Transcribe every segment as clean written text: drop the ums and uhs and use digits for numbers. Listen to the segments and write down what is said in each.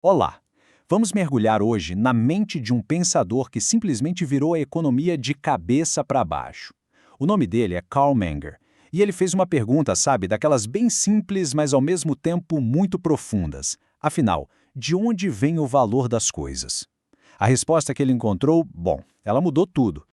Olá! Vamos mergulhar hoje na mente de um pensador que simplesmente virou a economia de cabeça para baixo. O nome dele é Carl Menger, e ele fez uma pergunta, sabe, daquelas bem simples, mas ao mesmo tempo muito profundas. Afinal, de onde vem o valor das coisas? A resposta que ele encontrou, bom, ela mudou tudo.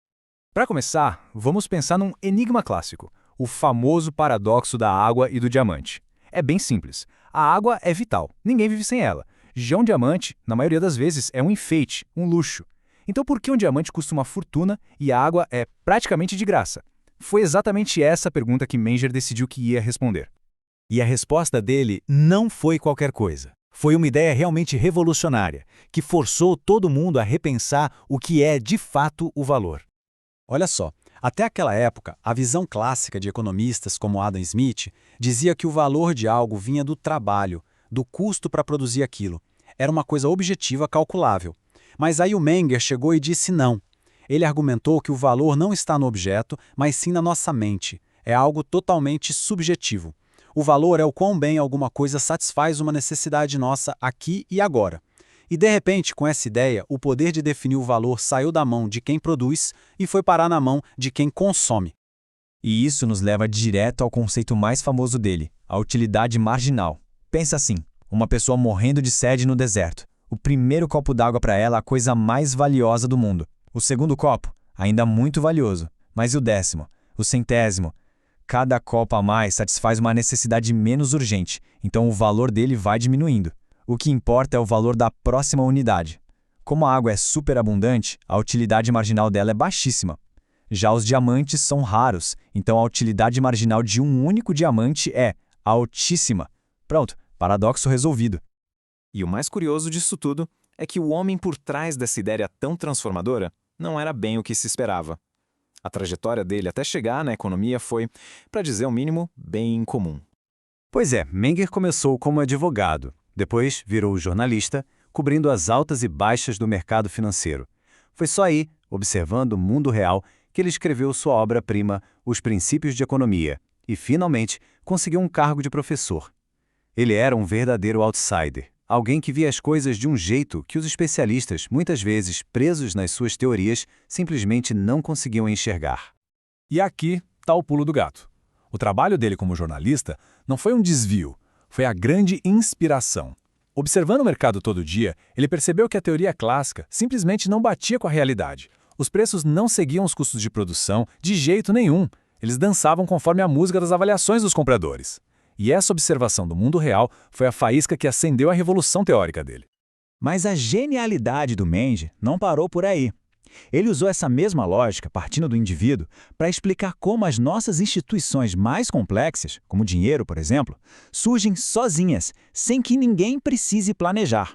Para começar, vamos pensar num enigma clássico, o famoso paradoxo da água e do diamante. É bem simples. A água é vital, ninguém vive sem ela. Já um diamante, na maioria das vezes, é um enfeite, um luxo. Então por que um diamante custa uma fortuna e a água é praticamente de graça? Foi exatamente essa a pergunta que Menger decidiu que ia responder. E a resposta dele não foi qualquer coisa. Foi uma ideia realmente revolucionária, que forçou todo mundo a repensar o que é, de fato, o valor. Olha só, até aquela época, a visão clássica de economistas como Adam Smith dizia que o valor de algo vinha do trabalho, do custo para produzir aquilo. Era uma coisa objetiva, calculável. Mas aí o Menger chegou e disse não. Ele argumentou que o valor não está no objeto, mas sim na nossa mente. É algo totalmente subjetivo. O valor é o quão bem alguma coisa satisfaz uma necessidade nossa aqui e agora. E de repente, com essa ideia, o poder de definir o valor saiu da mão de quem produz e foi parar na mão de quem consome. E isso nos leva direto ao conceito mais famoso dele, a utilidade marginal. Pensa assim, uma pessoa morrendo de sede no deserto. O primeiro copo d'água para ela é a coisa mais valiosa do mundo. O segundo copo, ainda muito valioso. Mas e o décimo? O centésimo? Cada copo a mais satisfaz uma necessidade menos urgente, então o valor dele vai diminuindo. O que importa é o valor da próxima unidade. Como a água é superabundante, a utilidade marginal dela é baixíssima. Já os diamantes são raros, então a utilidade marginal de um único diamante é altíssima. Pronto, paradoxo resolvido. E o mais curioso disso tudo é que o homem por trás dessa ideia tão transformadora não era bem o que se esperava. A trajetória dele até chegar na economia foi, para dizer o mínimo, bem incomum. Pois é, Menger começou como advogado. Depois virou jornalista, cobrindo as altas e baixas do mercado financeiro. Foi só aí, observando o mundo real, que ele escreveu sua obra-prima, Os Princípios de Economia, e, finalmente, conseguiu um cargo de professor. Ele era um verdadeiro outsider, alguém que via as coisas de um jeito que os especialistas, muitas vezes presos nas suas teorias, simplesmente não conseguiam enxergar. E aqui está o pulo do gato. O trabalho dele como jornalista não foi um desvio, foi a grande inspiração. Observando o mercado todo dia, ele percebeu que a teoria clássica simplesmente não batia com a realidade. Os preços não seguiam os custos de produção de jeito nenhum. Eles dançavam conforme a música das avaliações dos compradores. E essa observação do mundo real foi a faísca que acendeu a revolução teórica dele. Mas a genialidade do Menger não parou por aí. Ele usou essa mesma lógica, partindo do indivíduo, para explicar como as nossas instituições mais complexas, como o dinheiro, por exemplo, surgem sozinhas, sem que ninguém precise planejar.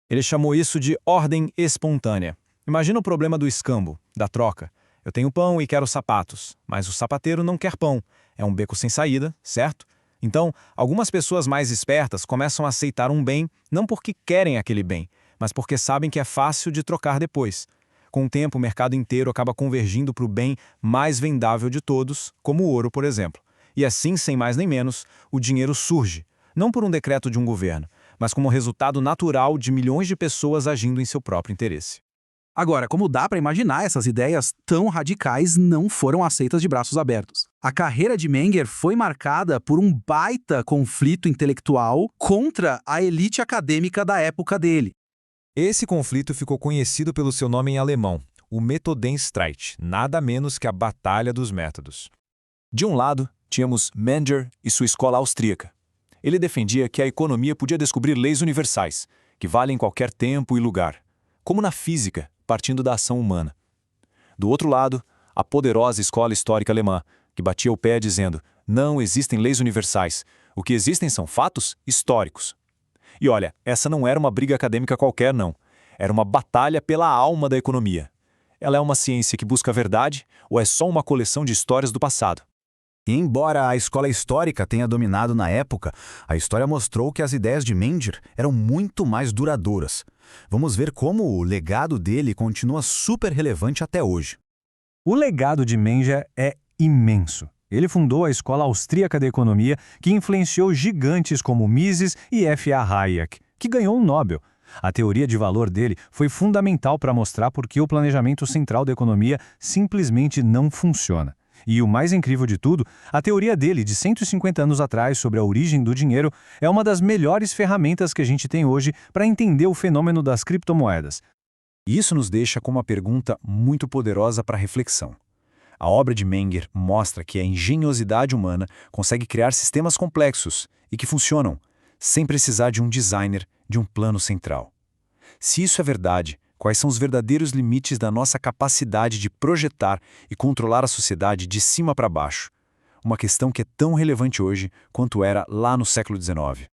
Ele chamou isso de ordem espontânea. Imagina o problema do escambo, da troca. Eu tenho pão e quero sapatos, mas o sapateiro não quer pão. É um beco sem saída, certo? Então, algumas pessoas mais espertas começam a aceitar um bem não porque querem aquele bem, mas porque sabem que é fácil de trocar depois. Com o tempo, o mercado inteiro acaba convergindo para o bem mais vendável de todos, como o ouro, por exemplo. E assim, sem mais nem menos, o dinheiro surge, não por um decreto de um governo, mas como resultado natural de milhões de pessoas agindo em seu próprio interesse. Agora, como dá para imaginar, essas ideias tão radicais não foram aceitas de braços abertos. A carreira de Menger foi marcada por um baita conflito intelectual contra a elite acadêmica da época dele. Esse conflito ficou conhecido pelo seu nome em alemão, o Methodenstreit, nada menos que a Batalha dos Métodos. De um lado, tínhamos Menger e sua escola austríaca. Ele defendia que a economia podia descobrir leis universais, que valem em qualquer tempo e lugar, como na física, partindo da ação humana. Do outro lado, a poderosa escola histórica alemã, que batia o pé dizendo: não existem leis universais, o que existem são fatos históricos. E olha, essa não era uma briga acadêmica qualquer, não. Era uma batalha pela alma da economia. Ela é uma ciência que busca a verdade ou é só uma coleção de histórias do passado? E embora a escola histórica tenha dominado na época, a história mostrou que as ideias de Menger eram muito mais duradouras. Vamos ver como o legado dele continua super relevante até hoje. O legado de Menger é imenso. Ele fundou a Escola Austríaca de Economia, que influenciou gigantes como Mises e F.A. Hayek, que ganhou um Nobel. A teoria de valor dele foi fundamental para mostrar por que o planejamento central da economia simplesmente não funciona. E o mais incrível de tudo, a teoria dele de 150 anos atrás sobre a origem do dinheiro é uma das melhores ferramentas que a gente tem hoje para entender o fenômeno das criptomoedas. E isso nos deixa com uma pergunta muito poderosa para reflexão. A obra de Menger mostra que a engenhosidade humana consegue criar sistemas complexos e que funcionam, sem precisar de um designer, de um plano central. Se isso é verdade, quais são os verdadeiros limites da nossa capacidade de projetar e controlar a sociedade de cima para baixo? Uma questão que é tão relevante hoje quanto era lá no século XIX.